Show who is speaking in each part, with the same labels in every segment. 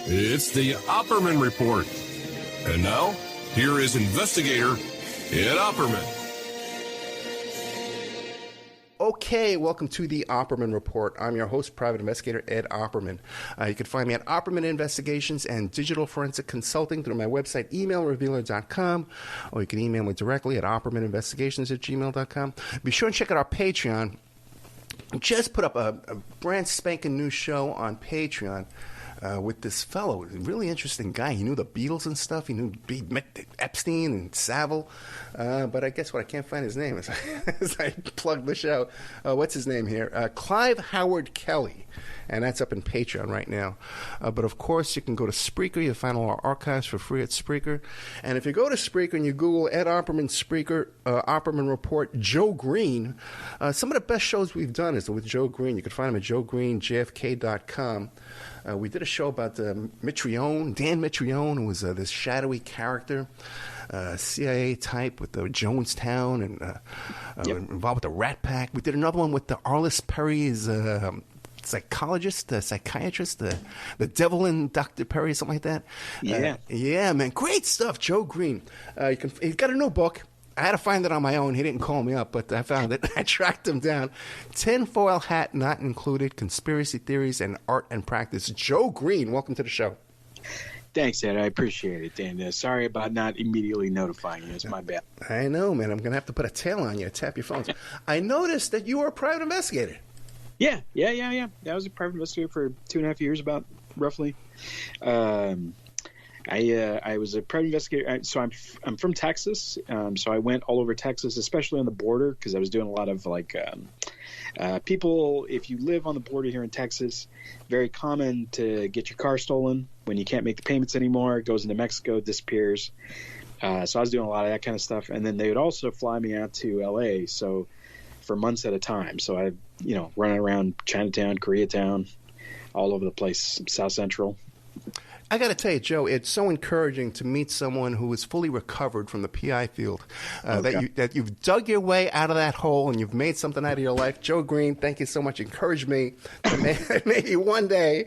Speaker 1: It's the Opperman Report. And now, here is investigator Ed Opperman.
Speaker 2: Okay, welcome to the Opperman Report. I'm your host, private investigator Ed Opperman. You can find me at Opperman Investigations and Digital Forensic Consulting through my website, emailrevealer.com, or you can email me directly at oppermaninvestigations@gmail.com. Be sure and check out our Patreon. Just put up a brand spanking new show on Patreon with this fellow, a really interesting guy. He knew the Beatles and stuff. He met Epstein and Savile. But I guess what? I can't find his name as I plug the show. What's his name here? Clive Howard Kelly. And that's up in Patreon right now. But of course, you can go to Spreaker. You'll find all our archives for free at Spreaker. And if you go to Spreaker and you Google Ed Opperman Spreaker, Opperman Report, Joe Green, some of the best shows we've done is with Joe Green. You can find him at joegreenjfk.com. We did a show about Mitrione, Dan Mitrione, who was this shadowy character, CIA type with the Jonestown and involved with the Rat Pack. We did another one with the Arliss Perry's psychologist, psychiatrist, the devil in Dr. Perry, something like that. Yeah, man, great stuff. Joe Green. He's got a new book. I had to find it on my own. He didn't call me up, but I found it. I tracked him down. Tinfoil Hat Not Included, Conspiracy Theories and Art and Practice. Joe Green, welcome to the show.
Speaker 3: Thanks, Ed. I appreciate it, Dan. Sorry about not immediately notifying you. It's my bad.
Speaker 2: I know, man. I'm going to have to put a tail on you, tap your phones. I noticed that you were a private investigator.
Speaker 3: Yeah. I was a private investigator for 2.5 years, about roughly. I was a private investigator. So I'm from Texas. So I went all over Texas, especially on the border, because I was doing a lot of people. If you live on the border here in Texas, very common to get your car stolen when you can't make the payments anymore. It goes into Mexico, disappears. So I was doing a lot of that kind of stuff. And then they would also fly me out to LA. So for months at a time. So I, running around Chinatown, Koreatown, all over the place, South Central.
Speaker 2: I got to tell you, Joe, it's so encouraging to meet someone who is fully recovered from the PI field, that you've dug your way out of that hole and you've made something out of your life. Joe Green, thank you so much. Encourage me. Maybe one day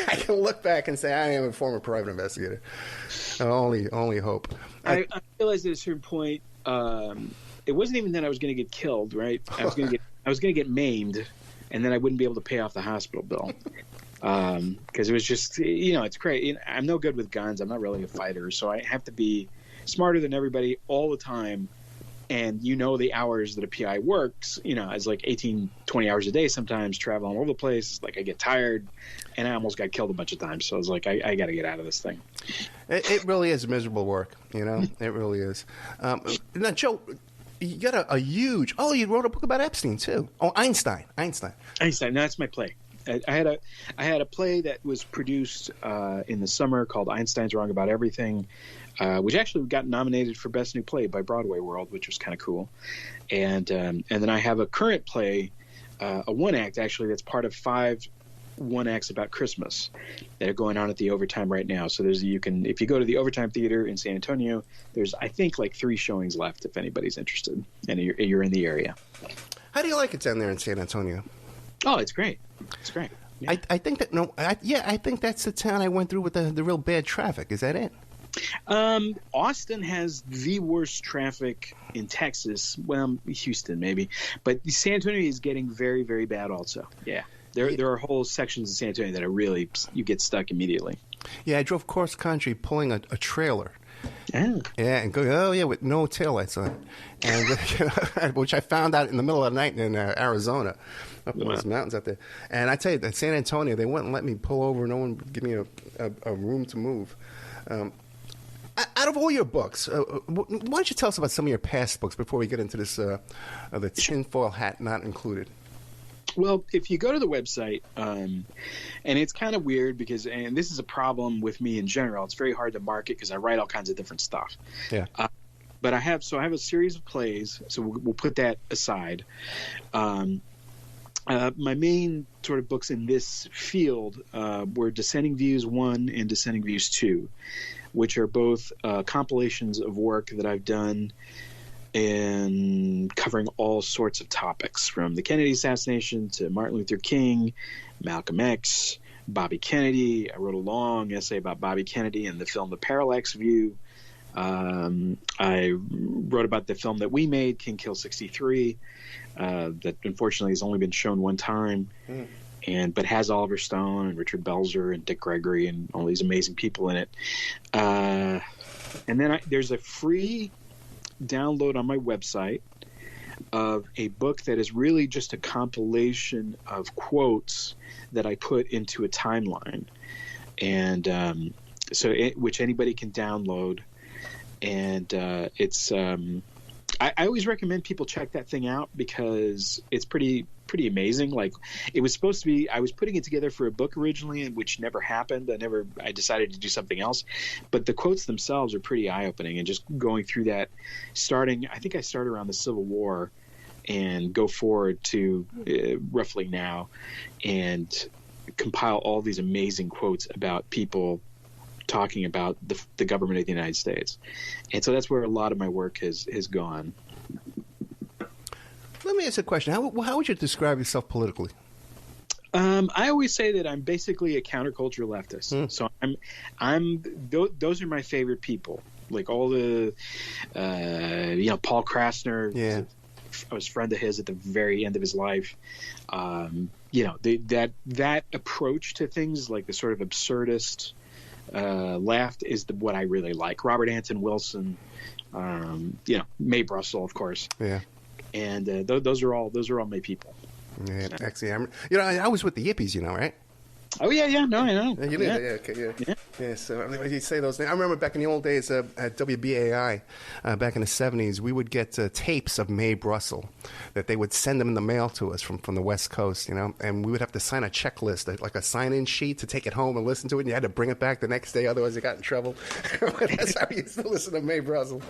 Speaker 2: I can look back and say I am a former private investigator. Only hope.
Speaker 3: I realized at a certain point, it wasn't even that I was going to get killed, right? I was going to get maimed, and then I wouldn't be able to pay off the hospital bill. Because it was just, it's great. I'm no good with guns. I'm not really a fighter, so I have to be smarter than everybody all the time. And the hours that a PI works, it's like 18, 20 hours a day sometimes, traveling all over the place. Like I get tired, and I almost got killed a bunch of times. So I was like, I got to get out of this thing.
Speaker 2: It really is miserable work, It really is. Now, Joe, you got a huge, you wrote a book about Epstein, too. Oh, Einstein. No,
Speaker 3: that's my play. I had a play that was produced in the summer called Einstein's Wrong About Everything, which actually got nominated for Best New Play by Broadway World, which was kind of cool. And then I have a current play, a one-act actually, that's part of 5 one-acts about Christmas that are going on at the Overtime right now. So if you go to the Overtime Theater in San Antonio, there's I think like 3 showings left if anybody's interested and you're in the area.
Speaker 2: How do you like it down there in San Antonio?
Speaker 3: Oh, it's great. It's great. Yeah.
Speaker 2: I think that I think that's the town I went through with the real bad traffic. Is that it?
Speaker 3: Austin has the worst traffic in Texas. Well, Houston maybe, but San Antonio is getting very, very bad also. Yeah. There are whole sections of San Antonio that are really, you get stuck immediately.
Speaker 2: Yeah, I drove cross country pulling a trailer.
Speaker 3: Oh.
Speaker 2: Yeah, and with no taillights on, and which I found out in the middle of the night in Arizona, up in those mountains out there. And I tell you, at San Antonio, they wouldn't let me pull over. No one would give me a room to move. Out of all your books, why don't you tell us about some of your past books before we get into this, the Tinfoil Hat Not Included?
Speaker 3: Well, if you go to the website, and it's kind of weird because, and this is a problem with me in general, it's very hard to market because I write all kinds of different stuff.
Speaker 2: Yeah.
Speaker 3: But I have a series of plays, so we'll put that aside. My main sort of books in this field were Dissenting Views 1 and Dissenting Views 2, which are both compilations of work that I've done and covering all sorts of topics, from the Kennedy assassination to Martin Luther King, Malcolm X, Bobby Kennedy. I wrote a long essay about Bobby Kennedy and the film The Parallax View. I wrote about the film that we made, King Kill 63, that unfortunately has only been shown one time, but has Oliver Stone and Richard Belzer and Dick Gregory and all these amazing people in it. And then there's a free download on my website of a book that is really just a compilation of quotes that I put into a timeline, and which anybody can download. And it's I always recommend people check that thing out because it's pretty amazing. Like, it was supposed to be, I was putting it together for a book originally, which never happened. I decided to do something else, but the quotes themselves are pretty eye-opening, and just going through that, I think I started around the Civil War and go forward to roughly now, and compile all these amazing quotes about people talking about the government of the United States. And so that's where a lot of my work has gone.
Speaker 2: Let me ask a question. How would you describe yourself politically?
Speaker 3: I always say that I'm basically a counterculture leftist. So those are my favorite people. Like all the, Paul Krasner. Yeah. I was a friend of his at the very end of his life. That approach to things, like the sort of absurdist left, is what I really like. Robert Anton Wilson, Mae Brussel, of course. Yeah. And those are all my people.
Speaker 2: Yeah, excellent. I was with the Yippies, right?
Speaker 3: Oh yeah, no, I know.
Speaker 2: You did, yeah. Okay, yeah. So you say those things. I remember back in the old days at WBAI, back in the 70s, we would get tapes of Mae Brussel that they would send them in the mail to us from the West Coast, and we would have to sign a checklist, like a sign-in sheet, to take it home and listen to it. And you had to bring it back the next day, otherwise you got in trouble. That's how we used to listen to Mae Brussel.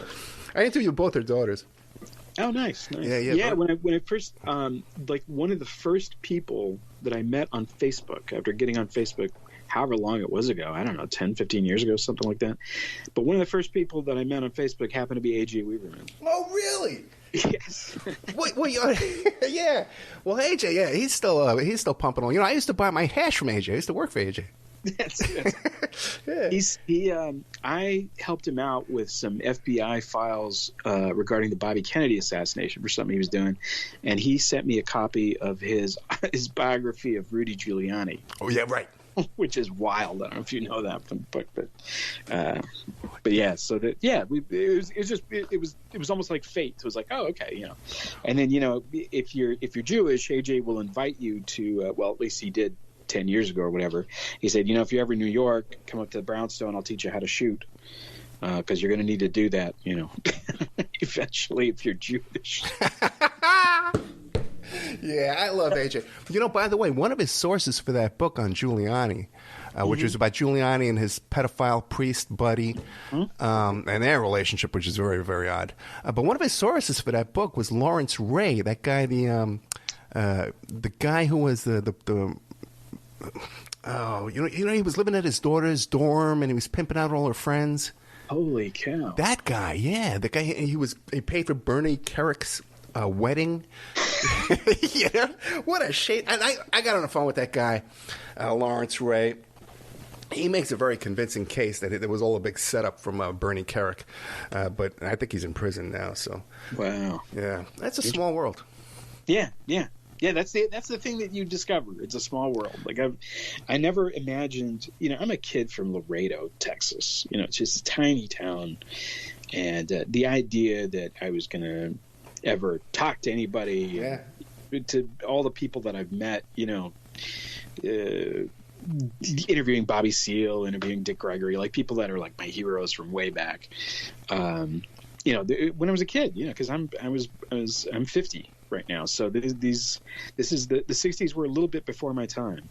Speaker 2: I interviewed both her daughters.
Speaker 3: Oh, nice.
Speaker 2: Yeah.
Speaker 3: When I first, one of the first people that I met on Facebook, after getting on Facebook, however long it was ago, I don't know, 10, 15 years ago, something like that. But one of the first people that I met on Facebook happened to be A.J. Weaverman.
Speaker 2: Oh, really?
Speaker 3: Yes.
Speaker 2: Wait, yeah. Well, AJ, yeah, he's still pumping on. I used to buy my hash from AJ. I used to work for AJ.
Speaker 3: Yeah. I helped him out with some FBI files regarding the Bobby Kennedy assassination for something he was doing, and he sent me a copy of his biography of Rudy Giuliani.
Speaker 2: Oh yeah, right.
Speaker 3: Which is wild. I don't know if you know that from the book, but yeah. So that it was almost like fate. It was like, oh, okay, And then if you're Jewish, AJ will invite you to at least he did 10 years ago or whatever. He said, if you're ever in New York, come up to the Brownstone, I'll teach you how to shoot, because you're going to need to do that, eventually, if you're Jewish.
Speaker 2: Yeah, I love AJ. By the way, one of his sources for that book on Giuliani, which was about Giuliani and his pedophile priest buddy, and their relationship, which is very, very odd. But one of his sources for that book was Lawrence Ray, that guy, the guy who was he was living at his daughter's dorm and he was pimping out all her friends.
Speaker 3: Holy cow!
Speaker 2: That guy, yeah, the guy. He paid for Bernie Kerrick's wedding. What a shame! And I got on the phone with that guy, Lawrence Ray. He makes a very convincing case that it was all a big setup from Bernie Kerik, but I think he's in prison now. So,
Speaker 3: wow,
Speaker 2: yeah, that's a small world.
Speaker 3: Yeah. That's the thing that you discover. It's a small world. Like I never imagined. I'm a kid from Laredo, Texas. It's just a tiny town, and the idea that I was going to ever talk to anybody, to all the people that I've met, interviewing Bobby Seale, interviewing Dick Gregory, like people that are like my heroes from way back. When I was a kid, because I'm 50 right now, so this is the 60s were a little bit before my time,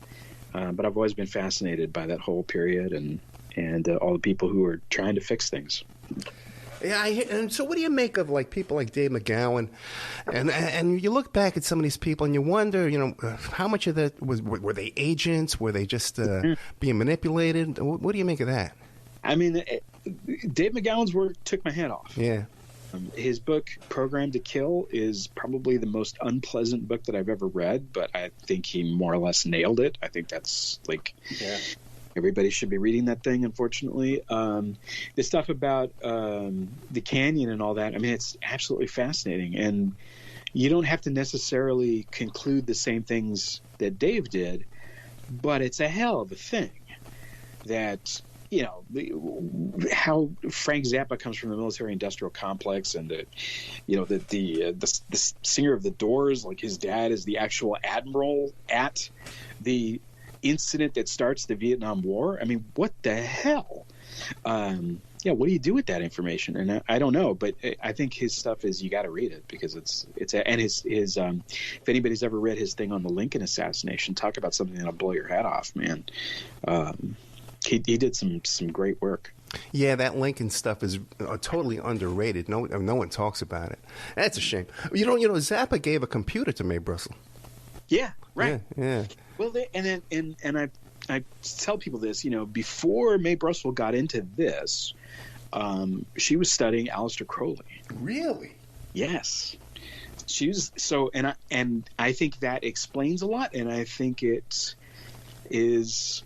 Speaker 3: but I've always been fascinated by that whole period and all the people who are trying to fix things.
Speaker 2: Yeah, and so what do you make of people like Dave McGowan, and you look back at some of these people and you wonder, how much of that were they agents? Were they just being manipulated? What do you make of that?
Speaker 3: I mean, Dave McGowan's work took my head off.
Speaker 2: Yeah.
Speaker 3: His book, Program to Kill, is probably the most unpleasant book that I've ever read, but I think he more or less nailed it. I think that's everybody should be reading that thing, unfortunately. The stuff about the canyon and all that, I mean, it's absolutely fascinating. And you don't have to necessarily conclude the same things that Dave did, but it's a hell of a thing that, how Frank Zappa comes from the military-industrial complex, and the singer of the Doors, like his dad is the actual admiral at the incident that starts the Vietnam War. I mean, what the hell? What do you do with that information? And I don't know, but I think his stuff is, you got to read it, because and his if anybody's ever read his thing on the Lincoln assassination, talk about something that'll blow your head off, man. He did some great work.
Speaker 2: Yeah, that Lincoln stuff is totally underrated. No one talks about it. That's a shame. Zappa gave a computer to Mae Brussel.
Speaker 3: Yeah, right.
Speaker 2: Yeah.
Speaker 3: Well, and I tell people this, before Mae Brussel got into this, she was studying Aleister Crowley.
Speaker 2: Really?
Speaker 3: Yes. She was and I think that explains a lot, and I think it is.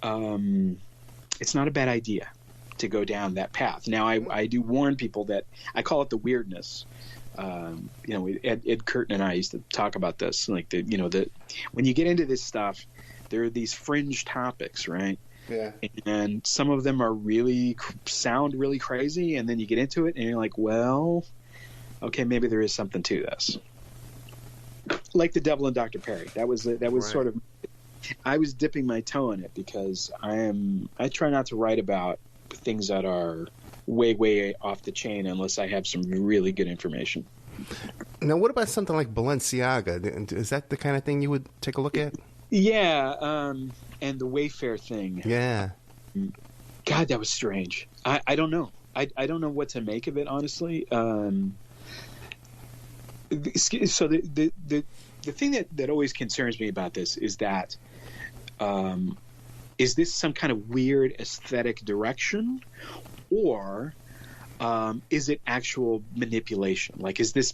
Speaker 3: It's not a bad idea to go down that path. Now, I do warn people that I call it the weirdness. Ed Curtin and I used to talk about this, like when you get into this stuff, there are these fringe topics, right?
Speaker 2: Yeah.
Speaker 3: And some of them are sound really crazy, and then you get into it, and you're like, well, okay, maybe there is something to this. Like the Devil and Dr. Perry. That was right. Sort of. I was dipping my toe in it because I try not to write about things that are way, way off the chain unless I have some really good information.
Speaker 2: Now, what about something like Balenciaga? Is that the kind of thing you would take a look at?
Speaker 3: Yeah, and the Wayfair thing.
Speaker 2: Yeah.
Speaker 3: God, that was strange. I don't know. I don't know what to make of it, honestly. So the thing that always concerns me about this is that is this some kind of weird aesthetic direction, or is it actual manipulation? Like, is this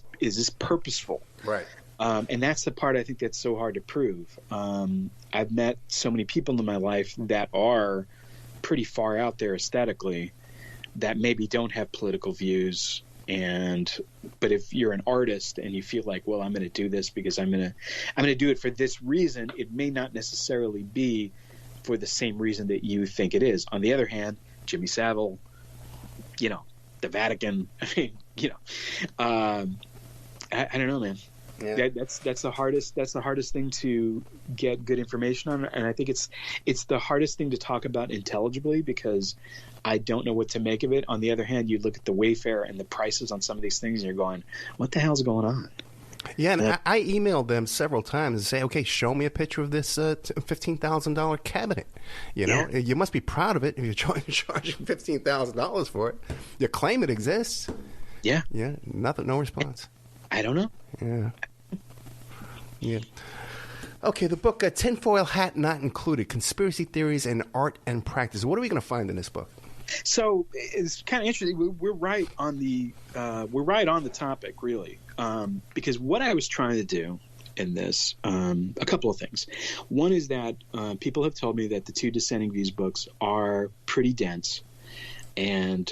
Speaker 3: purposeful?
Speaker 2: Right.
Speaker 3: And that's the part I think that's so hard to prove. I've met so many people in my life that are pretty far out there aesthetically that maybe don't have political views. But if you're an artist and you feel like, well, I'm going to do this because I'm going to do it for this reason, it may not necessarily be for the same reason that you think it is. On the other hand, Jimmy Savile, the Vatican, I don't know, man. Yeah. That's the hardest thing to get good information on, and I think it's the hardest thing to talk about intelligibly because I don't know what to make of it. On the other hand, you look at the Wayfair and the prices on some of these things, and you're going, "What the hell's going on?"
Speaker 2: Yeah, and I emailed them several times and say, "Okay, show me a picture of this $15,000 cabinet. You must be proud of it if you're charging $15,000 for it. You claim it exists."
Speaker 3: Yeah.
Speaker 2: Yeah. Nothing. No response.
Speaker 3: I don't know.
Speaker 2: Yeah. Yeah. Okay, the book Tinfoil Hat Not Included: Conspiracy Theories in Art and Practice. What are we going to find in this book?
Speaker 3: So it's kind of interesting. We're right on the topic, really, because what I was trying to do in this, a couple of things. One is that people have told me that the two dissenting views books are pretty dense and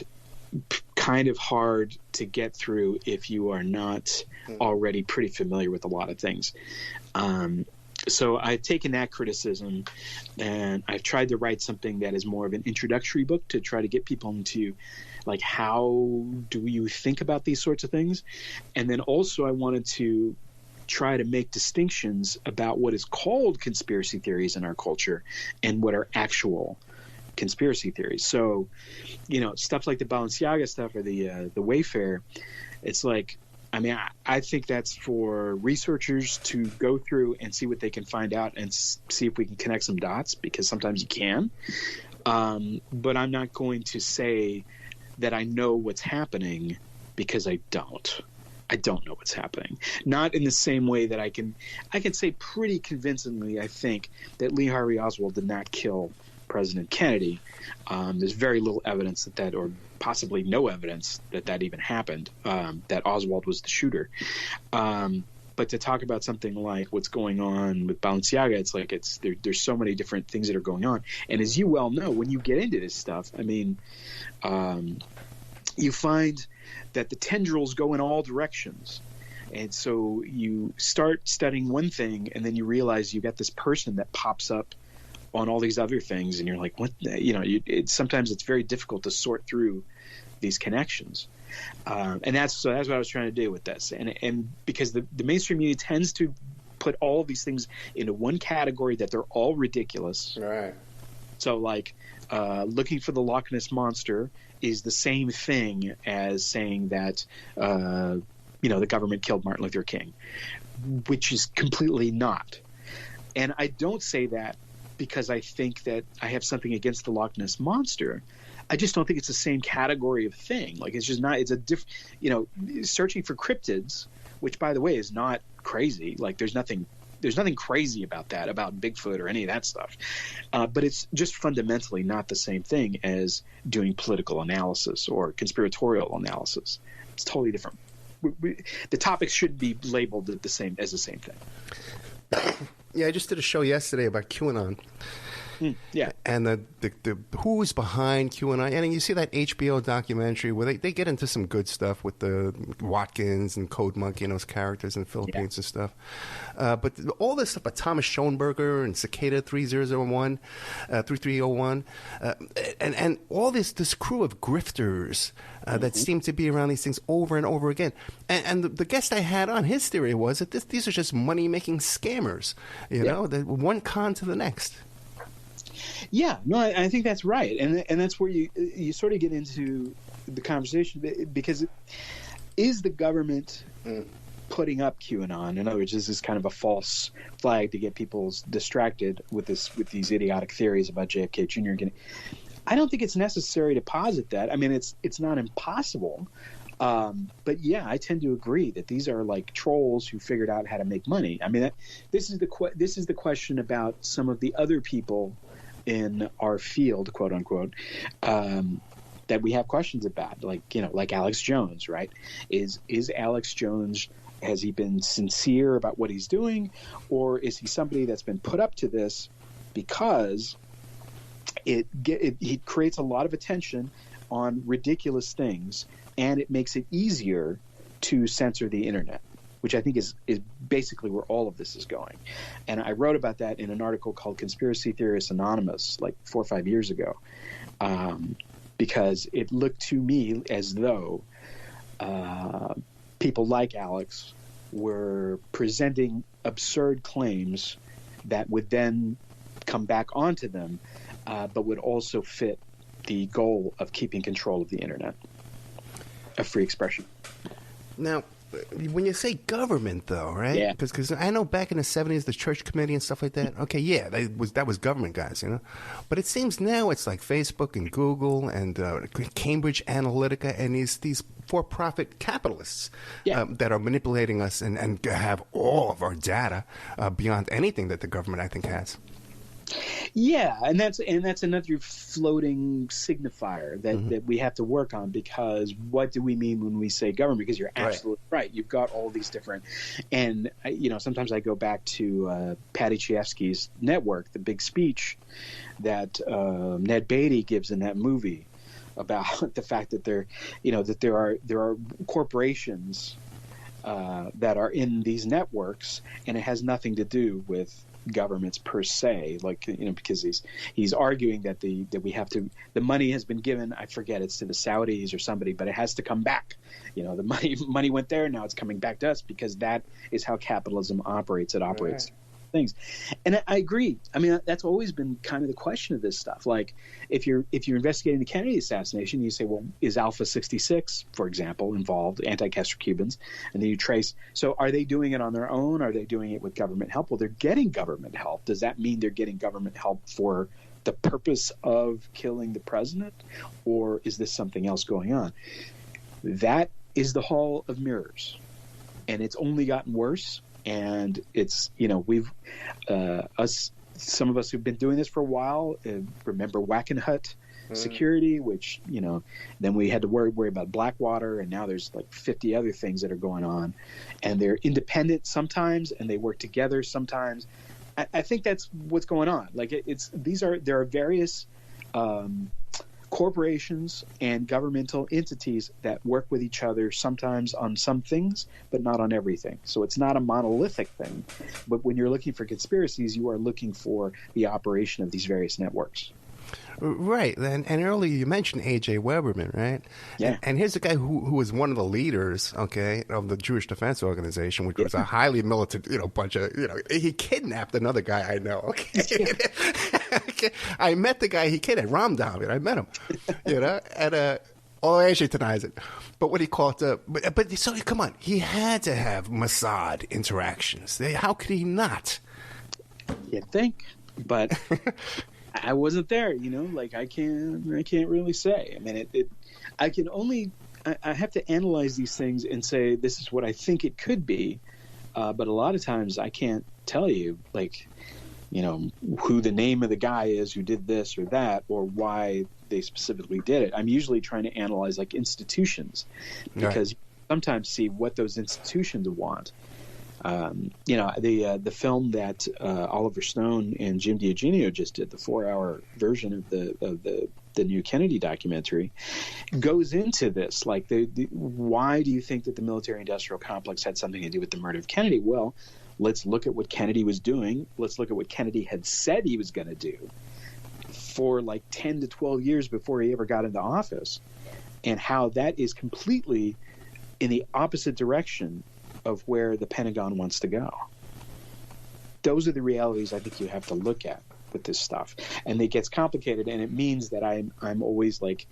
Speaker 3: kind of hard to get through if you are not already pretty familiar with a lot of things. So I've taken that criticism and I've tried to write something that is more of an introductory book to try to get people into, like, how do you think about these sorts of things? And then also I wanted to try to make distinctions about what is called conspiracy theories in our culture and what are actual conspiracy theories. So, stuff like the Balenciaga stuff or the Wayfair, it's like, I think that's for researchers to go through and see what they can find out and see if we can connect some dots, because sometimes you can. But I'm not going to say that I know what's happening, because I don't. I don't know what's happening. Not in the same way that I can say pretty convincingly, I think, that Lee Harvey Oswald did not kill President Kennedy. There's very little evidence or possibly no evidence that even happened, that Oswald was the shooter. But to talk about something like what's going on with Balenciaga, it's like there's so many different things that are going on. And as you well know, when you get into this stuff, I mean, you find that the tendrils go in all directions. And so you start studying one thing, and then you realize you got this person that pops up on all these other things, and you're like, what? Sometimes it's very difficult to sort through these connections. And that's what I was trying to do with this. And because the mainstream media tends to put all of these things into one category, that they're all ridiculous.
Speaker 2: Right.
Speaker 3: So like looking for the Loch Ness Monster is the same thing as saying that the government killed Martin Luther King, which is completely not. And I don't say that because I think that I have something against the Loch Ness Monster. I just don't think it's the same category of thing. Like, it's just not. It's a different. Searching for cryptids, which by the way is not crazy. Like, there's nothing crazy about that, about Bigfoot or any of that stuff. But it's just fundamentally not the same thing as doing political analysis or conspiratorial analysis. It's totally different. The topics should be labeled the same thing.
Speaker 2: Yeah, I just did a show yesterday about QAnon.
Speaker 3: Yeah.
Speaker 2: And the who's behind QAnon. And you see that HBO documentary where they get into some good stuff with the Watkins and Code Monkey and those characters in the Philippines and stuff. But all this stuff about Thomas Schoenberger and Cicada 3301, and all this crew of grifters that seem to be around these things over and over again. And the guest I had on, his theory was that these are just money-making scammers, you know, one con to the next.
Speaker 3: Yeah, no, I think that's right, and that's where you sort of get into the conversation, because is the government putting up QAnon? In other words, is this kind of a false flag to get people distracted with these idiotic theories about JFK Jr. I don't think it's necessary to posit that. I mean, it's not impossible, but yeah, I tend to agree that these are like trolls who figured out how to make money. I mean, this is the question about some of the other people in our field, quote unquote, that we have questions about, like Alex Jones, right? Is Alex Jones, has he been sincere about what he's doing, or is he somebody that's been put up to this because he creates a lot of attention on ridiculous things, and it makes it easier to censor the internet, which I think is basically where all of this is going. And I wrote about that in an article called Conspiracy Theorists Anonymous, like 4 or 5 years ago, because it looked to me as though people like Alex were presenting absurd claims that would then come back onto them, but would also fit the goal of keeping control of the internet, of free expression.
Speaker 2: Now, when you say government, though, right?
Speaker 3: Yeah.
Speaker 2: Because I know back in the 70s, the church committee and stuff like that. Okay, yeah, that was government guys, you know. But it seems now it's like Facebook and Google and Cambridge Analytica and these for-profit capitalists that are manipulating us and have all of our data beyond anything that the government, I think, has.
Speaker 3: Yeah, and that's another floating signifier that we have to work on, because what do we mean when we say government? Because you're absolutely right. You've got all these different, and sometimes I go back to Patty Chayefsky's Network, the big speech that Ned Beatty gives in that movie about the fact that there are corporations that are in these networks, and it has nothing to do with governments per se, because he's arguing that the money has been given, I forget, it's to the Saudis or somebody, but it has to come back. The money went there, now it's coming back to us, because that is how capitalism operates. It operates things. And I agree. I mean, that's always been kind of the question of this stuff. Like, if you're investigating the Kennedy assassination, you say, well, is Alpha 66, for example, involved, anti-Castro Cubans? And then you trace, so are they doing it on their own? Are they doing it with government help? Well, they're getting government help. Does that mean they're getting government help for the purpose of killing the president? Or is this something else going on? That is the Hall of Mirrors. And it's only gotten worse. And it's, we've us some of us who've been doing this for a while remember Wackenhut security, which, then we had to worry about Blackwater, and now there's like 50 other things that are going on, and they're independent sometimes and they work together sometimes. I think that's what's going on. Like there are various corporations and governmental entities that work with each other sometimes on some things, but not on everything. So it's not a monolithic thing. But when you're looking for conspiracies, you are looking for the operation of these various networks.
Speaker 2: Right. And earlier you mentioned A.J. Weberman, right?
Speaker 3: Yeah.
Speaker 2: And here's a guy who was one of the leaders, okay, of the Jewish Defense Organization, which was a highly militant, bunch of, he kidnapped another guy I know, okay? I met the guy he kidnapped, Ram David. I met him, and AJ denies it. But what he called but so come on, he had to have Mossad interactions. How could he not?
Speaker 3: You'd think, but I wasn't there, like I can't really say. I mean, I have to analyze these things and say, this is what I think it could be. But a lot of times I can't tell you, like, who the name of the guy is who did this or that, or why they specifically did it. I'm usually trying to analyze like institutions, because you sometimes see what those institutions want. The film that Oliver Stone and Jim DiEugenio just did, the 4-hour version of the new Kennedy documentary, goes into this. Like, why do you think that the military-industrial complex had something to do with the murder of Kennedy? Well, let's look at what Kennedy was doing. Let's look at what Kennedy had said he was going to do for like 10 to 12 years before he ever got into office, and how that is completely in the opposite direction of where the Pentagon wants to go. Those are the realities I think you have to look at with this stuff. And it gets complicated, and it means that I'm always like,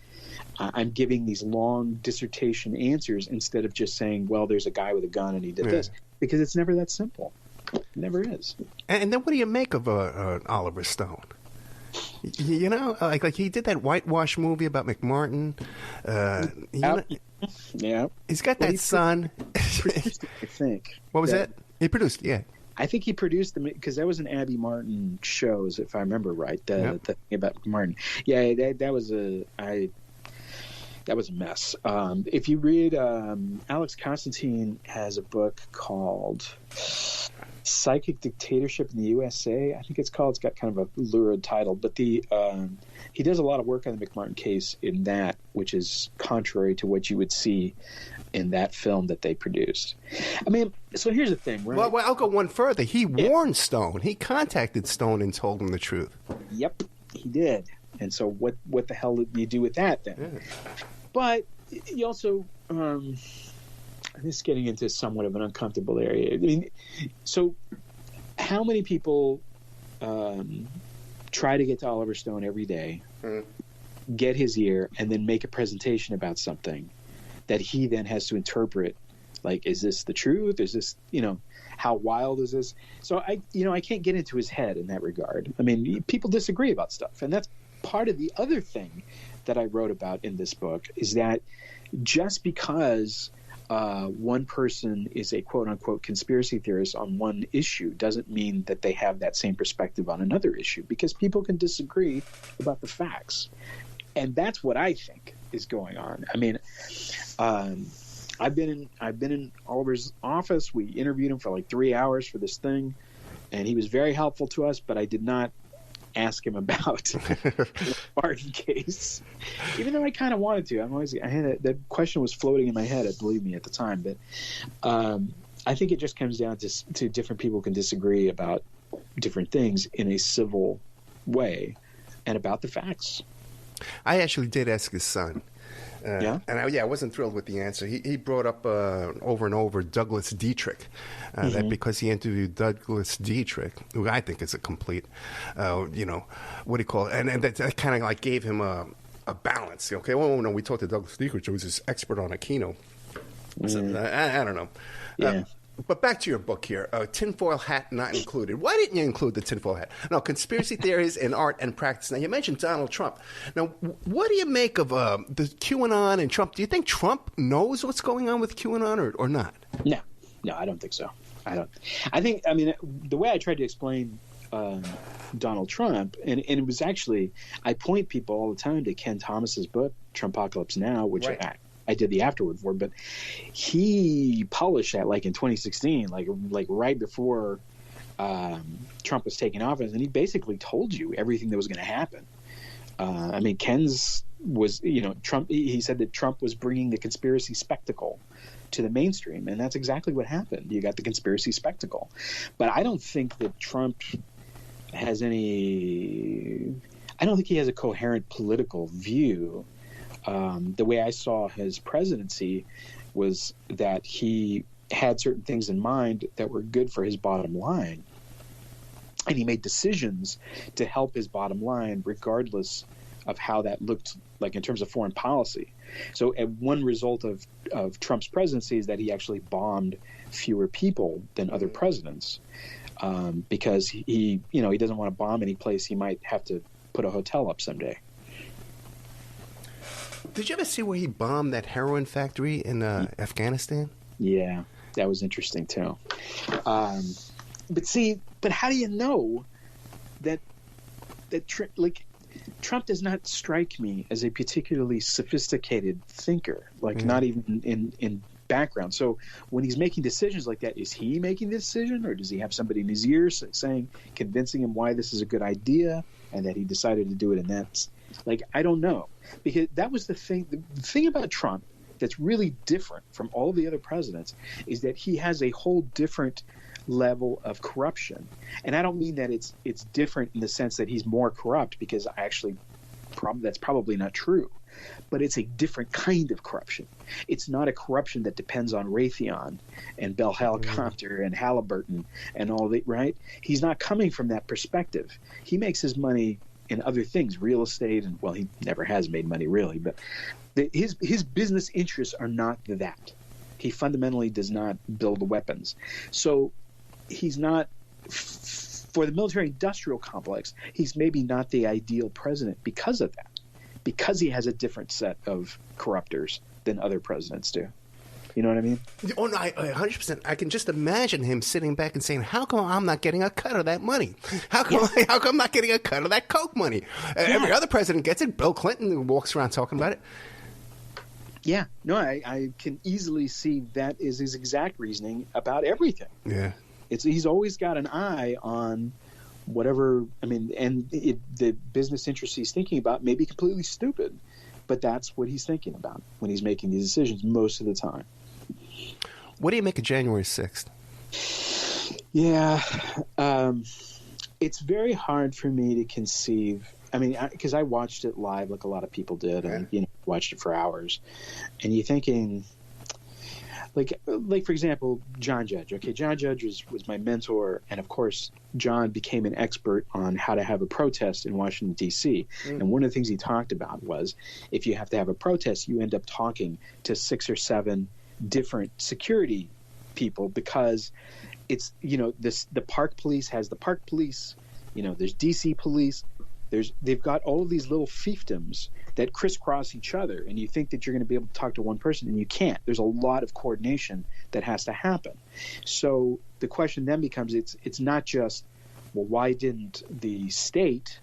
Speaker 3: I'm giving these long dissertation answers instead of just saying, well, there's a guy with a gun and he did this. Because it's never that simple. It never is. And
Speaker 2: then what do you make of Oliver Stone? Like he did that whitewash movie about McMartin.
Speaker 3: Yeah.
Speaker 2: He's got that son.
Speaker 3: Produced it, I think.
Speaker 2: What was that? He produced, yeah.
Speaker 3: I think he produced them because that was an Abby Martin shows, if I remember right. The thing about McMartin. Yeah, that was a mess. If you read, Alex Constantine has a book called Psychic Dictatorship in the USA. I think it's called. It's got kind of a lurid title, but he does a lot of work on the McMartin case in that, which is contrary to what you would see in that film that they produced. I mean, so here's the thing, right?
Speaker 2: Well, I'll go one further. He warned Stone. He contacted Stone and told him the truth.
Speaker 3: Yep, he did. And so what the hell did you do with that then? Yeah. But you also, this is getting into somewhat of an uncomfortable area. I mean, so how many people try to get to Oliver Stone every day, get his ear, and then make a presentation about something that he then has to interpret? Like, is this the truth? Is this, how wild is this? So I can't get into his head in that regard. I mean, people disagree about stuff, and that's part of the other thing that I wrote about in this book, is that just because one person is a quote-unquote conspiracy theorist on one issue doesn't mean that they have that same perspective on another issue, because people can disagree about the facts. And that's what I think is going on. I mean, I've been in Oliver's office. We interviewed him for like 3 hours for this thing, and he was very helpful to us, but I did not ask him about the Martin case, even though I kind of wanted to. That question was floating in my head, believe me, at the time. But I think it just comes down to different people can disagree about different things in a civil way and about the facts.
Speaker 2: I actually did ask his son.
Speaker 3: And
Speaker 2: I wasn't thrilled with the answer. He brought up over and over Douglas Dietrich, that because he interviewed Douglas Dietrich, who I think is a complete, what do you call it? And that kind of like gave him a balance. Okay, well, no, we talked to Douglas Dietrich, who was this expert on Aquino. So, I don't know.
Speaker 3: Yeah.
Speaker 2: But back to your book here, Tinfoil Hat Not Included. Why didn't you include the tinfoil hat? No, conspiracy theories in art and practice. Now, you mentioned Donald Trump. Now, what do you make of the QAnon and Trump? Do you think Trump knows what's going on with QAnon or not?
Speaker 3: No, I don't think so. I think, the way I tried to explain Donald Trump, and it was actually, I point people all the time to Ken Thomas's book, Trumpocalypse Now, which
Speaker 2: right.
Speaker 3: I did the afterword for, but he published that like in 2016, like right before Trump was taking office, and he basically told you everything that was going to happen. I mean, Ken's was, Trump. He said that Trump was bringing the conspiracy spectacle to the mainstream, and that's exactly what happened. You got the conspiracy spectacle, but I don't think that Trump has any. I don't think he has a coherent political view. The way I saw his presidency was that he had certain things in mind that were good for his bottom line. And he made decisions to help his bottom line regardless of how that looked like in terms of foreign policy. So one result of Trump's presidency is that he actually bombed fewer people than other presidents because he doesn't want to bomb any place he might have to put a hotel up someday.
Speaker 2: Did you ever see where he bombed that heroin factory in Afghanistan?
Speaker 3: Yeah, that was interesting too. But how do you know that Trump does not strike me as a particularly sophisticated thinker, not even in background. So when he's making decisions like that, is he making the decision, or does he have somebody in his ear convincing him why this is a good idea and that he decided to do it? And that's I don't know, because that was the thing. The thing about Trump that's really different from all the other presidents is that he has a whole different level of corruption. And I don't mean that it's different in the sense that he's more corrupt, because that's probably not true. But it's a different kind of corruption. It's not a corruption that depends on Raytheon and Bell Helicopter and Halliburton and all that, right? He's not coming from that perspective. He makes his money in other things, real estate, and well, he never has made money really, but his business interests are not that. He fundamentally does not build weapons. So he's not, for the military-industrial complex, he's maybe not the ideal president because of that, because he has a different set of corruptors than other presidents do. You know what I mean?
Speaker 2: Oh, no, 100%. I can just imagine him sitting back and saying, how come I'm not getting a cut of that money? How come I'm not getting a cut of that Coke money? Every other president gets it. Bill Clinton walks around talking about it.
Speaker 3: Yeah. No, I can easily see that is his exact reasoning about everything.
Speaker 2: Yeah.
Speaker 3: He's always got an eye on whatever, the business interests he's thinking about may be completely stupid, but that's what he's thinking about when he's making these decisions most of the time.
Speaker 2: What do you make of January 6th?
Speaker 3: Yeah. It's very hard for me to conceive. Because I watched it live like a lot of people did, and watched it for hours. And you're thinking, like for example, John Judge. Okay, John Judge was my mentor, and of course, John became an expert on how to have a protest in Washington, D.C. And one of the things he talked about was, if you have to have a protest, you end up talking to 6 or 7 different security people, because it's, the park police has the park police, there's D.C. police. They've got all of these little fiefdoms that crisscross each other, and you think that you're going to be able to talk to one person, and you can't. There's a lot of coordination that has to happen. So the question then becomes, it's not just, well, why didn't the state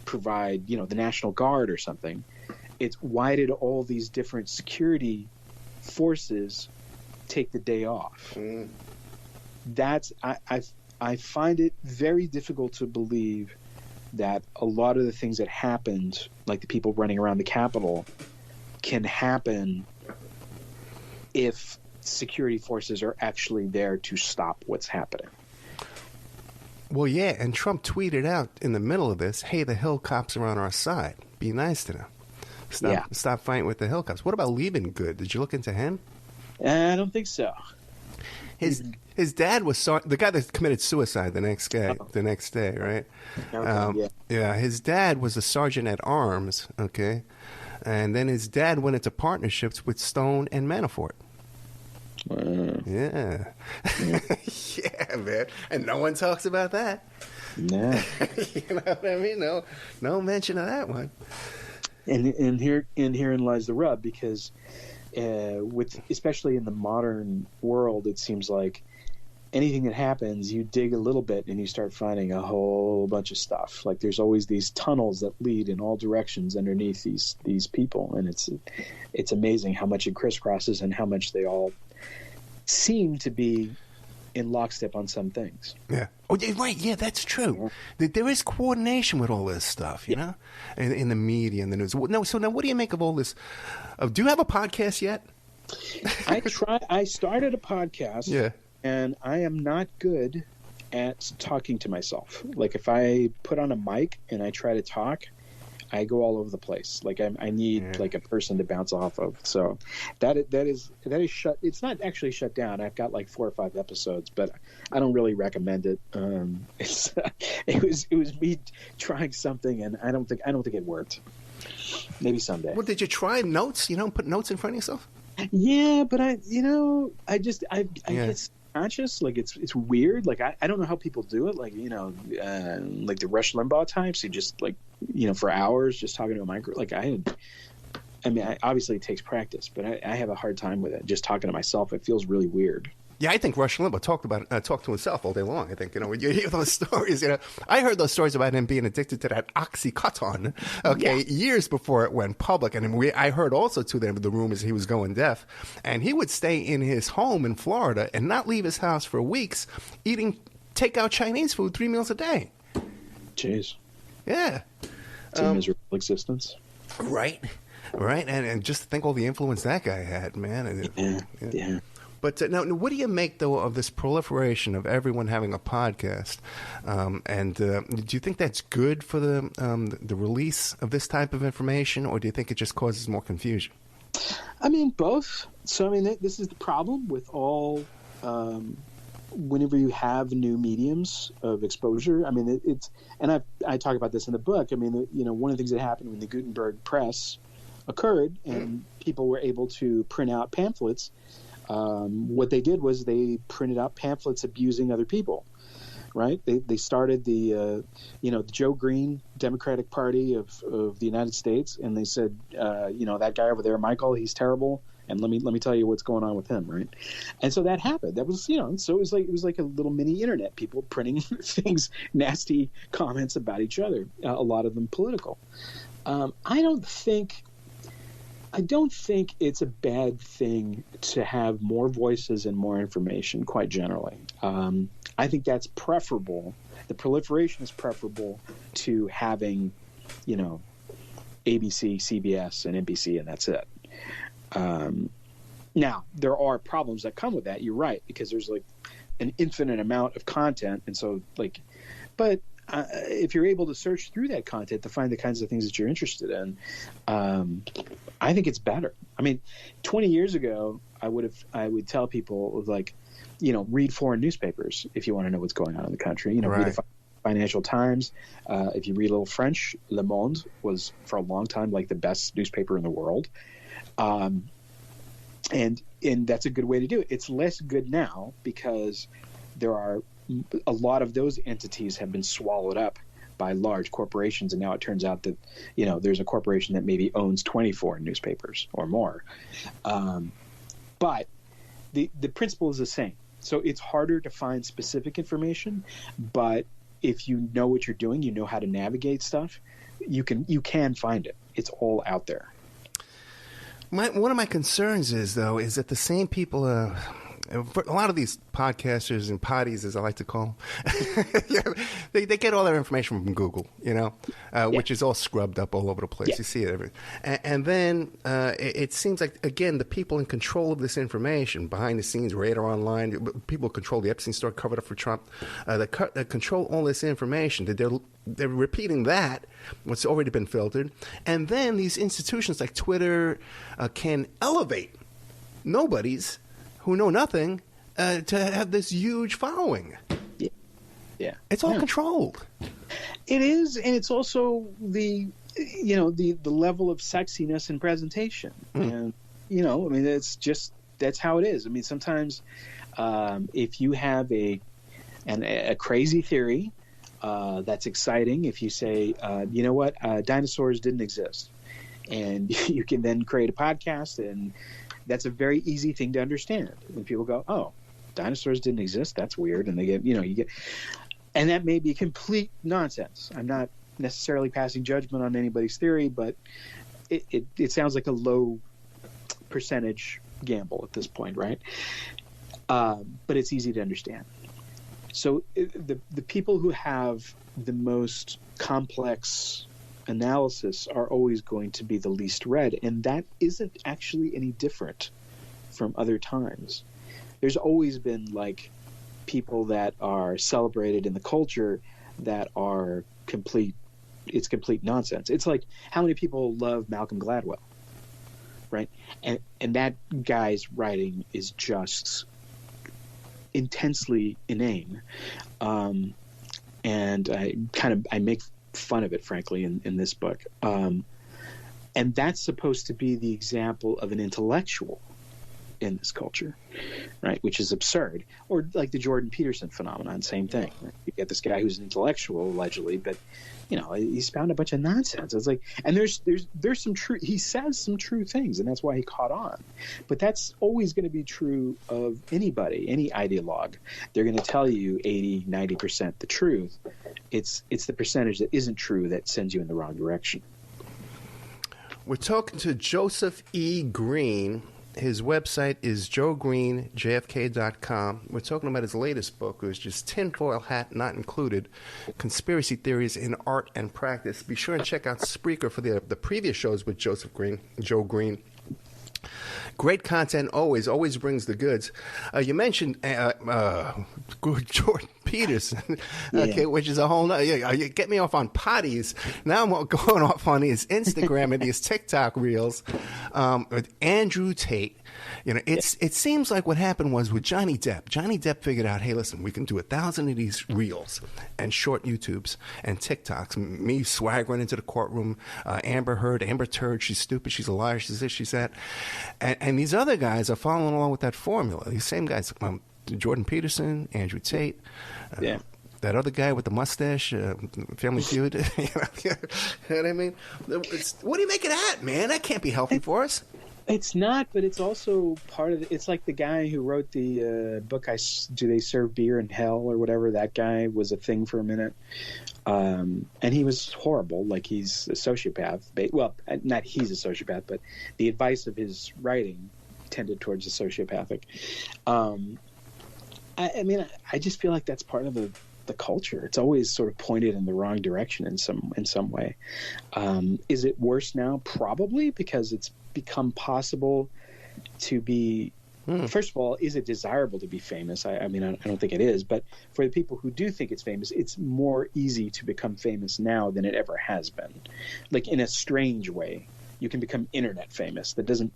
Speaker 3: provide, the National Guard or something? It's, why did all these different security forces take the day off? That's I find it very difficult to believe that a lot of the things that happened, like the people running around the Capitol, can happen if security forces are actually there to stop what's happening.
Speaker 2: Well, yeah, and Trump tweeted out in the middle of this, hey, the Hill cops are on our side. Be nice to them. Stop fighting with the Hill cops. What about Liebengood? Did you look into him?
Speaker 3: I don't think so.
Speaker 2: His dad was the guy that committed suicide the next day, right?
Speaker 3: Okay,
Speaker 2: yeah, his dad was a sergeant at arms, okay? And then his dad went into partnerships with Stone and Manafort. Yeah. Yeah, man. And no one talks about that.
Speaker 3: No.
Speaker 2: You know what I mean? No mention of that one.
Speaker 3: And herein lies the rub, because especially in the modern world, it seems like anything that happens, you dig a little bit and you start finding a whole bunch of stuff. Like there's always these tunnels that lead in all directions underneath these people, and it's amazing how much it crisscrosses and how much they all seem to be in lockstep on some things.
Speaker 2: Yeah. Oh, right. Yeah, that's true. There is coordination with all this stuff, you know, in the media and the news. No, so now what do you make of all this? Do you have a podcast yet?
Speaker 3: I started a podcast.
Speaker 2: Yeah.
Speaker 3: And I am not good at talking to myself. Like if I put on a mic and I try to talk, I go all over the place. Like I need like a person to bounce off of. So that is shut. It's not actually shut down. I've got like 4 or 5 episodes, but I don't really recommend it. It was me trying something, and I don't think it worked. Maybe someday.
Speaker 2: Well, did you try notes? You know, put notes in front of yourself.
Speaker 3: Yeah, but I get conscious. Like it's weird. Like I don't know how people do it. Like like the Rush Limbaugh types who just like for hours just talking to a micro. Like obviously it takes practice, but I have a hard time with it. Just talking to myself, it feels really weird.
Speaker 2: Yeah, I think Rush Limbaugh talked to himself all day long. I think, when you hear those stories, I heard those stories about him being addicted to that Oxycontin, years before it went public. And I heard also, too, the rumors he was going deaf. And he would stay in his home in Florida and not leave his house for weeks, eating takeout Chinese food 3 meals a day.
Speaker 3: Jeez.
Speaker 2: Yeah.
Speaker 3: It's a miserable existence.
Speaker 2: Right. And just to think all the influence that guy had, man.
Speaker 3: Yeah.
Speaker 2: But now, what do you make, though, of this proliferation of everyone having a podcast? And do you think that's good for the release of this type of information, or do you think it just causes more confusion?
Speaker 3: I mean, both. So, this is the problem with all whenever you have new mediums of exposure. I mean, and I talk about this in the book. I mean, one of the things that happened when the Gutenberg press occurred and people were able to print out pamphlets. What they did was they printed out pamphlets abusing other people, right? They started the Joe Green Democratic Party of the United States, and they said, that guy over there, Michael, he's terrible, and let me tell you what's going on with him, right? And so that happened. That was, so it was like a little mini internet, people printing things, nasty comments about each other, a lot of them political. I don't think it's a bad thing to have more voices and more information, quite generally. I think that's preferable. The proliferation is preferable to having, ABC, CBS, and NBC, and that's it. Now, there are problems that come with that. You're right, because there's like an infinite amount of content. And so but if you're able to search through that content to find the kinds of things that you're interested in, I think it's better. I mean, 20 years ago, I would tell people read foreign newspapers if you want to know what's going on in the country.
Speaker 2: Right.
Speaker 3: Read the Financial Times. If you read a little French, Le Monde was for a long time like the best newspaper in the world. And that's a good way to do it. It's less good now because there are a lot of those entities have been swallowed up by large corporations, and now it turns out that there's a corporation that maybe owns 24 newspapers or more. But the principle is the same. So it's harder to find specific information, but if you know what you're doing, you know how to navigate stuff, you can find it. It's all out there.
Speaker 2: One of my concerns is that the same people, for a lot of these podcasters and potties, as I like to call them, they get all their information from Google, which is all scrubbed up all over the place. Yeah. You see it. And then it seems like, again, the people in control of this information, behind the scenes, radar online, people control the Epstein story, covered up for Trump, that control all this information, they're repeating what's already been filtered. And then these institutions like Twitter can elevate nobodies who know nothing to have this huge following.
Speaker 3: Yeah.
Speaker 2: It's all controlled.
Speaker 3: It is, and it's also the level of sexiness and presentation. And that's how it is. I mean, sometimes if you have a crazy theory that's exciting, if you say, dinosaurs didn't exist, and you can then create a podcast, and that's a very easy thing to understand. When people go, oh, dinosaurs didn't exist. That's weird. And and that may be complete nonsense. I'm not necessarily passing judgment on anybody's theory, but it sounds like a low percentage gamble at this point, right? But it's easy to understand. So the people who have the most complex analysis are always going to be the least read, and that isn't actually any different from other times. There's always been like people that are celebrated in the culture that are complete nonsense. It's like how many people love Malcolm Gladwell, right? And that guy's writing is just intensely inane, and I make fun of it, frankly, in this book, and that's supposed to be the example of an intellectual in this culture, right? Which is absurd. Or like the Jordan Peterson phenomenon, same thing. You get this guy who's an intellectual, allegedly, but he's found a bunch of nonsense. It's like, and there's some true. He says some true things, and that's why he caught on. But that's always going to be true of anybody, any ideologue. They're going to tell you 80-90% the truth. It's the percentage that isn't true that sends you in the wrong direction.
Speaker 2: We're talking to Joseph E. Green. His website is joegreenjfk.com. We're talking about his latest book, which is Tinfoil Hat Not Included, Conspiracy Theories in Art and Practice. Be sure and check out Spreaker for the previous shows with Joe Green. Great content always brings the goods. You mentioned Jordan Peterson, okay, which is a whole nother. You get me off on potties. Now I'm going off on his Instagram and these TikTok reels with Andrew Tate. It seems like what happened was with Johnny Depp. Johnny Depp figured out, hey, listen, we can do 1,000 of these reels and short YouTubes and TikToks. Me swaggering into the courtroom, Amber Heard, Amber Turd, she's stupid, she's a liar, she's this, she's that. And these other guys are following along with that formula. These same guys, Jordan Peterson, Andrew Tate, that other guy with the mustache, Family Feud. You know what I mean? What do you make of that, man? That can't be healthy for us.
Speaker 3: It's not, but it's also part of it's like the guy who wrote the book, Do They Serve Beer in Hell or whatever. That guy was a thing for a minute. And he was horrible. Like, he's a sociopath. Well, not he's a sociopath, but the advice of his writing tended towards the sociopathic. I mean, I just feel like that's part of the culture. It's always sort of pointed in the wrong direction in some way. Is it worse now? Probably, because it's become possible to be. First of all, is it desirable to be famous? I mean, I don't think it is. But for the people who do think it's famous, it's more easy to become famous now than it ever has been. Like, in a strange way, you can become internet famous. It doesn't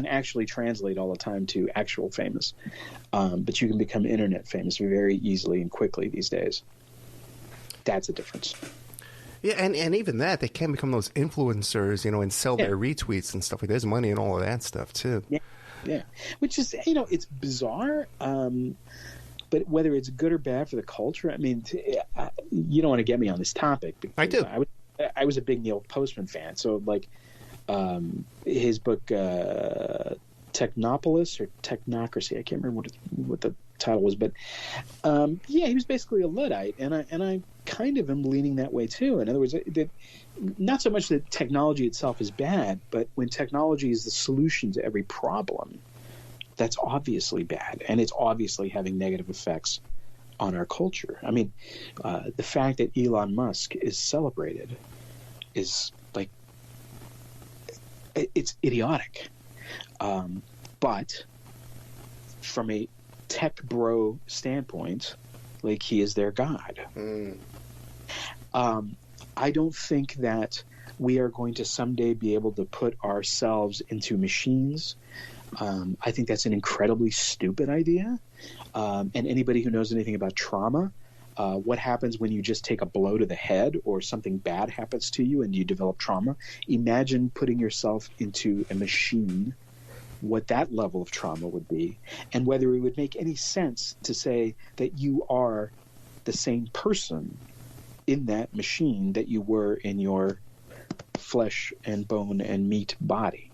Speaker 3: actually translate all the time to actual famous, but you can become internet famous very easily and quickly these days. That's a difference.
Speaker 2: Yeah, and even that, they can become those influencers, and sell their retweets and stuff. Like, there's money in all of that stuff too.
Speaker 3: Yeah. Which is, it's bizarre. But whether it's good or bad for the culture, I mean, you don't want to get me on this topic.
Speaker 2: I do.
Speaker 3: I was a big Neil Postman fan, so like. His book Technopolis or Technocracy, I can't remember what the title was, but he was basically a Luddite, and I kind of am leaning that way too. In other words, not so much that technology itself is bad, but when technology is the solution to every problem, that's obviously bad, and it's obviously having negative effects on our culture. I mean, the fact that Elon Musk is celebrated is like, it's idiotic. But from a tech bro standpoint, like, he is their god. I don't think that we are going to someday be able to put ourselves into machines. I think that's an incredibly stupid idea. And anybody who knows anything about trauma, what happens when you just take a blow to the head or something bad happens to you and you develop trauma? Imagine putting yourself into a machine, what that level of trauma would be, and whether it would make any sense to say that you are the same person in that machine that you were in your flesh and bone and meat body.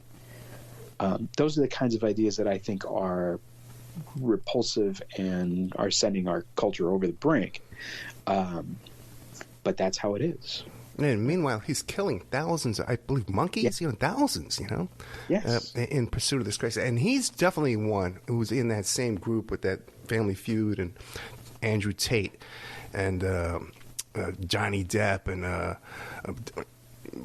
Speaker 3: Those are the kinds of ideas that I think are repulsive and are sending our culture over the brink. But that's how it is.
Speaker 2: And meanwhile, he's killing thousands, I believe, monkeys, thousands,
Speaker 3: Yes.
Speaker 2: in pursuit of this crazy. And he's definitely one who's in that same group with that Family Feud and Andrew Tate and Johnny Depp and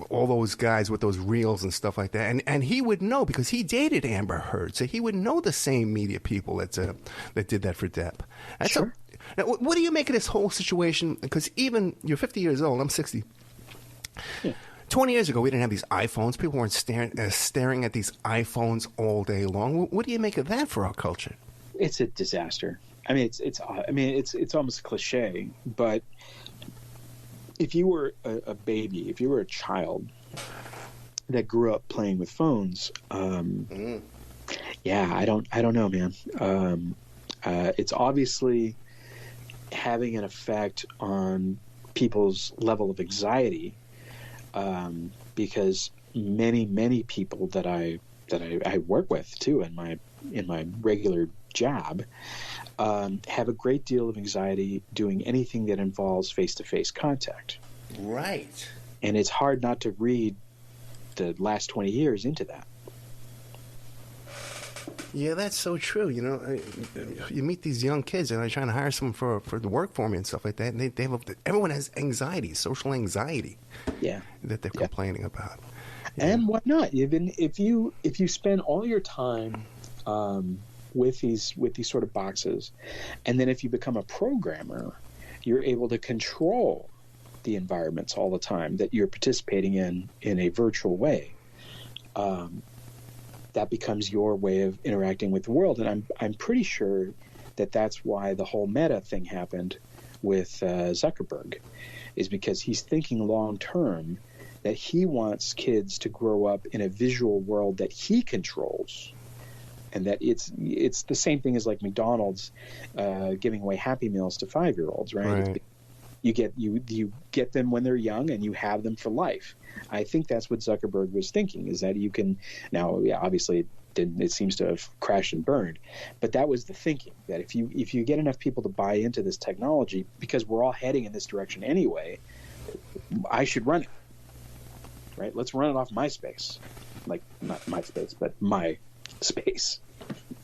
Speaker 2: all those guys with those reels and stuff like that. And he would know because he dated Amber Heard, so he would know the same media people that did that for Depp.
Speaker 3: Sure.
Speaker 2: Now, what do you make of this whole situation? Because even you're 50 years old, I'm 60.
Speaker 3: Yeah.
Speaker 2: 20 years ago, we didn't have these iPhones. People weren't staring at these iPhones all day long. What do you make of that for our culture?
Speaker 3: It's a disaster. I mean, it's almost a cliche, but if you were a baby, if you were a child that grew up playing with phones, yeah, I don't know, man. It's obviously having an effect on people's level of anxiety, because many people that I work with too in my regular job have a great deal of anxiety doing anything that involves face-to-face contact.
Speaker 2: Right.
Speaker 3: And it's hard not to read the last 20 years into that.
Speaker 2: Yeah, that's so true. You meet these young kids and they're trying to hire someone for the work for me and stuff like that. And everyone has anxiety, social anxiety.
Speaker 3: Yeah.
Speaker 2: That they're complaining about.
Speaker 3: And why not? Even if you spend all your time with these sort of boxes, and then if you become a programmer, you're able to control the environments all the time that you're participating in a virtual way. That becomes your way of interacting with the world, and I'm pretty sure that that's why the whole Meta thing happened with Zuckerberg, is because he's thinking long term that he wants kids to grow up in a visual world that he controls, and that it's the same thing as like McDonald's giving away Happy Meals to 5-year-olds, right? You get them when they're young, and you have them for life. I think that's what Zuckerberg was thinking, is that you can now. Yeah, obviously it seems to have crashed and burned, but that was the thinking, that if you get enough people to buy into this technology, because we're all heading in this direction anyway, I should run it. Right? Let's run it off my space, like not my space, but my space.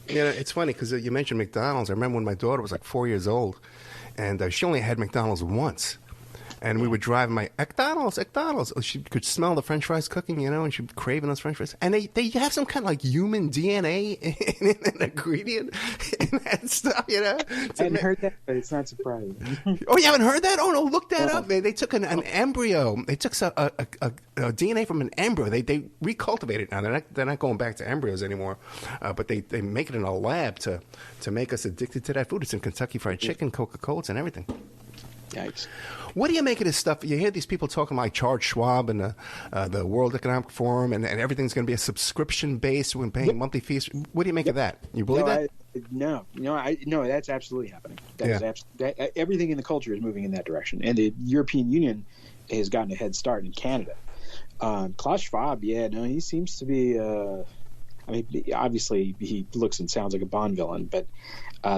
Speaker 2: Yeah, it's funny because you mentioned McDonald's. I remember when my daughter was like 4 years old, and she only had McDonald's once. And we would drive my McDonald's. She could smell the French fries cooking, and she'd be craving those French fries. And they have some kind of like human DNA in an ingredient in that stuff,
Speaker 3: I hadn't heard that, but it's not surprising.
Speaker 2: Oh, you haven't heard that? Oh, no, look that up. They took an embryo. They took a DNA from an embryo. They recultivate it now. They're not going back to embryos anymore, but they make it in a lab to make us addicted to that food. It's in Kentucky Fried Chicken, Coca-Colas, and everything.
Speaker 3: Yikes.
Speaker 2: What do you make of this stuff? You hear these people talking like Charles Schwab and the World Economic Forum, and everything's going to be a subscription based. We're paying monthly fees. What do you make of that? You believe that?
Speaker 3: No, that's absolutely happening. Everything in the culture is moving in that direction, and the European Union has gotten a head start in Canada. Klaus Schwab, he seems to be. Obviously, he looks and sounds like a Bond villain, but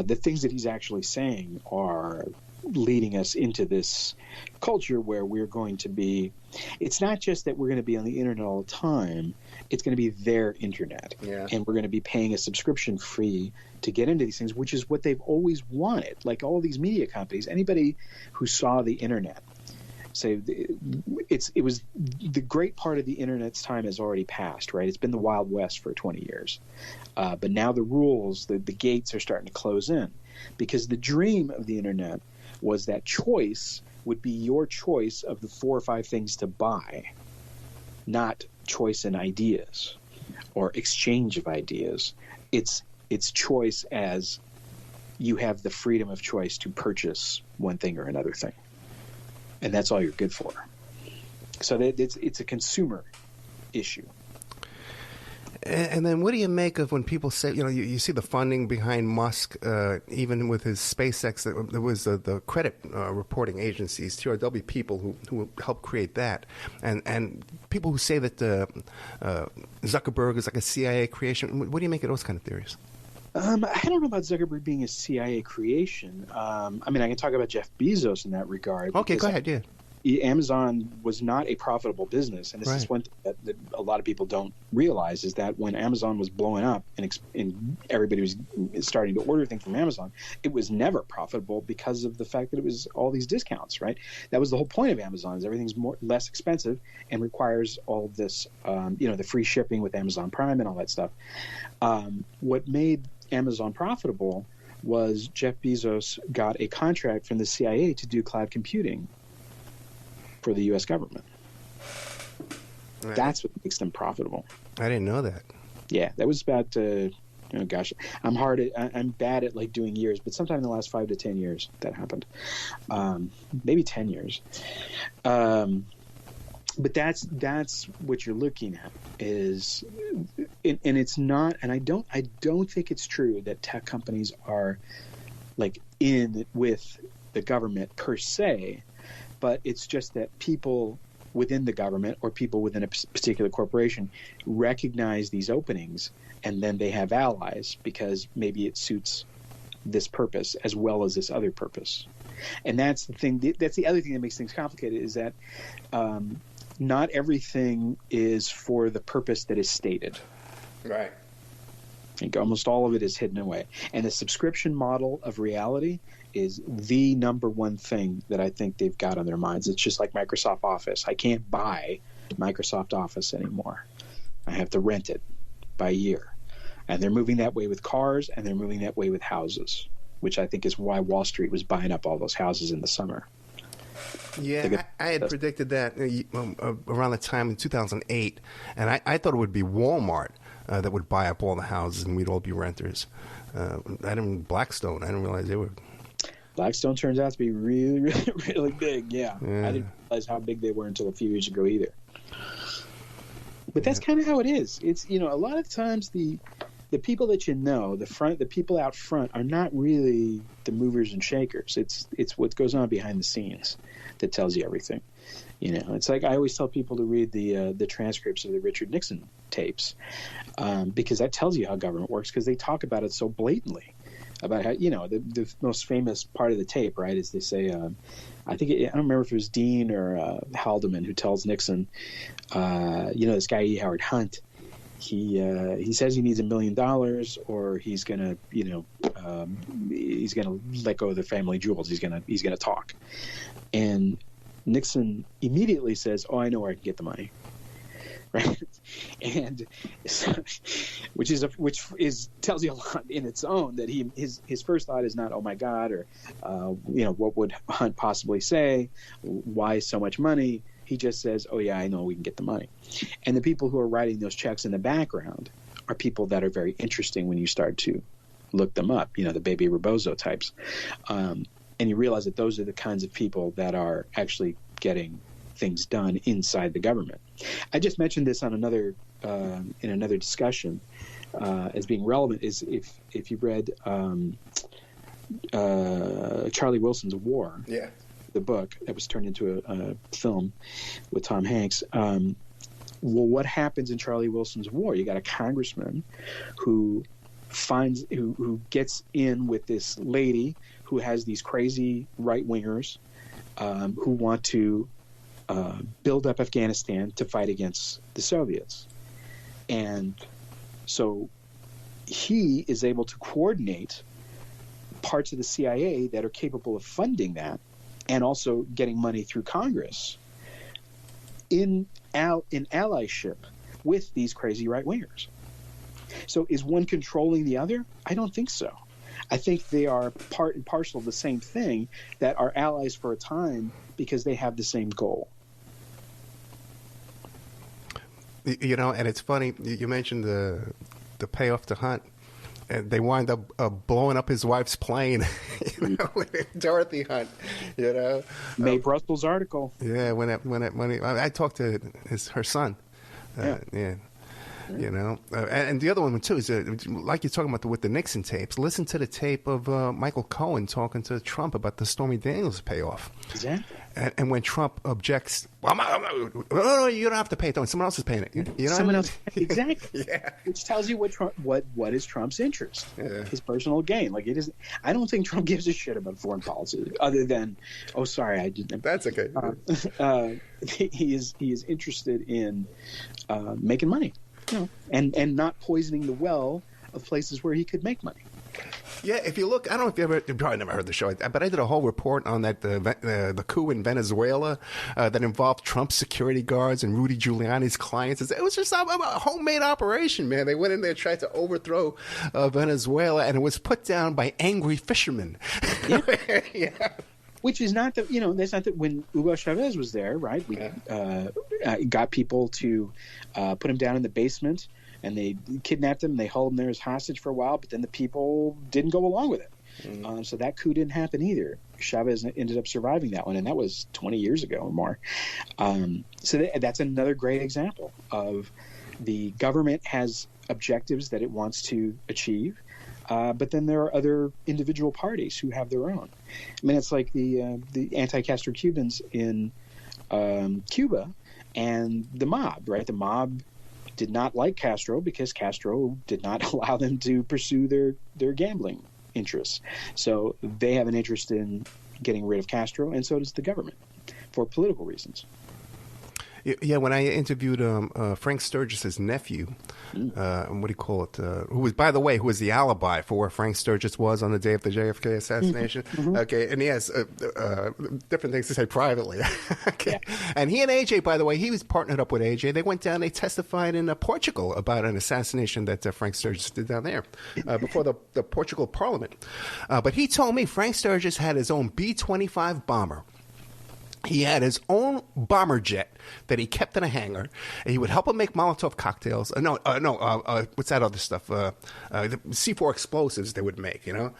Speaker 3: the things that he's actually saying are leading us into this culture where we're going to be, it's not just that we're going to be on the internet all the time, it's going to be their internet.
Speaker 2: Yeah.
Speaker 3: And we're going to be paying a subscription fee to get into these things, which is what they've always wanted. Like all these media companies, anybody who saw the internet, say it was the great part of the internet's time has already passed, right? It's been the Wild West for 20 years. But now the rules, the gates are starting to close in, because the dream of the internet was that choice would be your choice of the 4 or 5 things to buy, not choice in ideas or exchange of ideas. It's choice as you have the freedom of choice to purchase one thing or another thing, and that's all you're good for. So it's a consumer issue.
Speaker 2: And then what do you make of when people say, you see the funding behind Musk, even with his SpaceX, there was the credit reporting agencies, TRW people who helped create that, and people who say that Zuckerberg is like a CIA creation. What do you make of those kind of theories?
Speaker 3: I don't know about Zuckerberg being a CIA creation. I mean, I can talk about Jeff Bezos in that regard.
Speaker 2: Okay, go ahead. Yeah.
Speaker 3: Amazon was not a profitable business, and this is one thing that a lot of people don't realize, is that when Amazon was blowing up and everybody was starting to order things from Amazon, it was never profitable because of the fact that it was all these discounts, right? That was the whole point of Amazon, is everything's less expensive and requires all of this, the free shipping with Amazon Prime and all that stuff. What made Amazon profitable was Jeff Bezos got a contract from the CIA to do cloud computing for the U.S. government. Right. That's what makes them profitable.
Speaker 2: I didn't know that.
Speaker 3: Yeah, that was about, I'm bad at like doing years, but sometime in the last 5 to 10 years that happened. Maybe 10 years. But that's what you're looking at is, and it's not, and I don't think it's true that tech companies are like in with the government per se, but it's just that people within the government or people within a particular corporation recognize these openings, and then they have allies because maybe it suits this purpose as well as this other purpose. And that's the thing. That's the other thing that makes things complicated, is that not everything is for the purpose that is stated.
Speaker 2: Right.
Speaker 3: I think almost all of it is hidden away. And the subscription model of reality is the number one thing that I think they've got on their minds. It's just like Microsoft Office. I can't buy Microsoft Office anymore. I have to rent it by year. And they're moving that way with cars, and they're moving that way with houses, which I think is why Wall Street was buying up all those houses in the summer.
Speaker 2: Yeah, I had predicted that around the time in 2008, and I thought it would be Walmart that would buy up all the houses and we'd all be renters. Blackstone, I didn't realize they were. Blackstone
Speaker 3: turns out to be really, really, really big, yeah. I didn't realize how big they were until a few years ago either. But that's kind of how it is. It's, a lot of times the people that the people out front are not really the movers and shakers. It's what goes on behind the scenes that tells you everything. It's like I always tell people to read the transcripts of the Richard Nixon tapes, because that tells you how government works, because they talk about it so blatantly. About how, the most famous part of the tape, right, is they say, I don't remember if it was Dean or Haldeman who tells Nixon, this guy E. Howard Hunt, he says he needs $1 million, or he's gonna let go of the family jewels. He's gonna talk, and Nixon immediately says, "Oh, I know where I can get the money." Right, and which tells you a lot in its own, that his first thought is not, "Oh my God," or what would Hunt possibly say? Why so much money? He just says, "Oh yeah, I know we can get the money." And the people who are writing those checks in the background are people that are very interesting when you start to look them up. The Baby Rebozo types, and you realize that those are the kinds of people that are actually getting things done inside the government. I just mentioned this on another in another discussion as being relevant. Is if you read Charlie Wilson's War, the book that was turned into a film with Tom Hanks. Well, what happens in Charlie Wilson's War? You got a congressman who gets in with this lady who has these crazy right wingers who want to build up Afghanistan to fight against the Soviets. And so he is able to coordinate parts of the CIA that are capable of funding that, and also getting money through Congress in allyship with these crazy right-wingers. So is one controlling the other? I don't think so. I think they are part and parcel of the same thing, that are allies for a time because they have the same goal.
Speaker 2: And it's funny, you mentioned the payoff to Hunt. And they wind up blowing up his wife's plane, Dorothy Hunt,
Speaker 3: Mae Brussels article.
Speaker 2: Yeah, when I talked to her son. You know, and the other one too is like you're talking about with the Nixon tapes. Listen to the tape of Michael Cohen talking to Trump about the Stormy Daniels payoff.
Speaker 3: Exactly.
Speaker 2: And when Trump objects, well, no, you don't have to pay it. Someone else is paying it. You know
Speaker 3: Someone
Speaker 2: what I
Speaker 3: else, exactly. Yeah. Which tells you what is Trump's interest, his personal gain. Like it is. I don't think Trump gives a shit about foreign policy, other than, oh, sorry, I didn't.
Speaker 2: That's okay.
Speaker 3: He is interested in making money, you know, and not poisoning the well of places where he could make money.
Speaker 2: Yeah, if you look, I don't know if you probably never heard the show, but I did a whole report on that the coup in Venezuela that involved Trump's security guards and Rudy Giuliani's clients. It was just a homemade operation, man. They went in there, tried to overthrow Venezuela, and it was put down by angry fishermen. Yeah. Yeah.
Speaker 3: Which is not that, you know, that's not that when Hugo Chavez was there, right? We got people to put him down in the basement. And they kidnapped him, and they held him there as hostage for a while, but then the people didn't go along with it. So that coup didn't happen either. Chavez ended up surviving that one, and that was 20 years ago or more. So that's another great example of the government has objectives that it wants to achieve, but then there are other individual parties who have their own. I mean, it's like the anti-Castro Cubans in Cuba and the mob, right? The mob did not like Castro because Castro did not allow them to pursue their gambling interests. So they have an interest in getting rid of Castro, and so does the government for political reasons.
Speaker 2: Yeah, when I interviewed Frank Sturgis's nephew, what do you call it? Who was, by the way, who was the alibi for where Frank Sturgis was on the day of the JFK assassination. Okay, and he has different things to say privately. Okay, and he and AJ, by the way, he was partnered up with AJ. They went down, they testified in Portugal about an assassination that Frank Sturgis did down there before the Portugal Parliament. But he told me Frank Sturgis had his own B-25 bomber. He had his own bomber jet that he kept in a hangar. And he would help him make Molotov cocktails. What's that other stuff? The C4 explosives they would make, you know?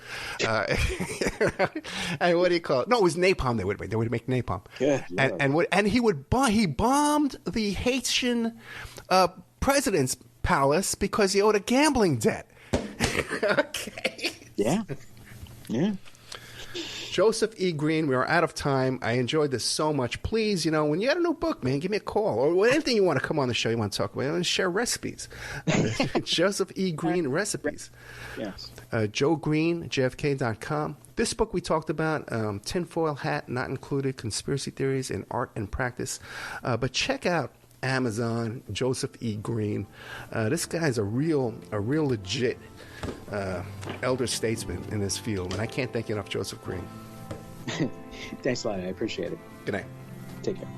Speaker 2: And what do you call it? No, it was napalm they would make. They would make napalm. Yeah. And he bombed the Haitian president's palace because he owed a gambling debt. Okay.
Speaker 3: Yeah. Yeah.
Speaker 2: Joseph E. Green, we are out of time. I enjoyed this so much. Please, you know, when you got a new book, man, give me a call. Or anything you want to come on the show, you want to talk about, and share recipes. Joseph E. Green Recipes. Yes. Joe Green, JFK.com. This book we talked about, Tinfoil Hat Not Included, Conspiracy Theories in Art and Practice. But check out Amazon, Joseph E. Green. This guy's a real legit elder statesman in this field, and I can't thank you enough, Joseph Green.
Speaker 3: Thanks a lot. I appreciate it.
Speaker 2: Good night.
Speaker 3: Take care.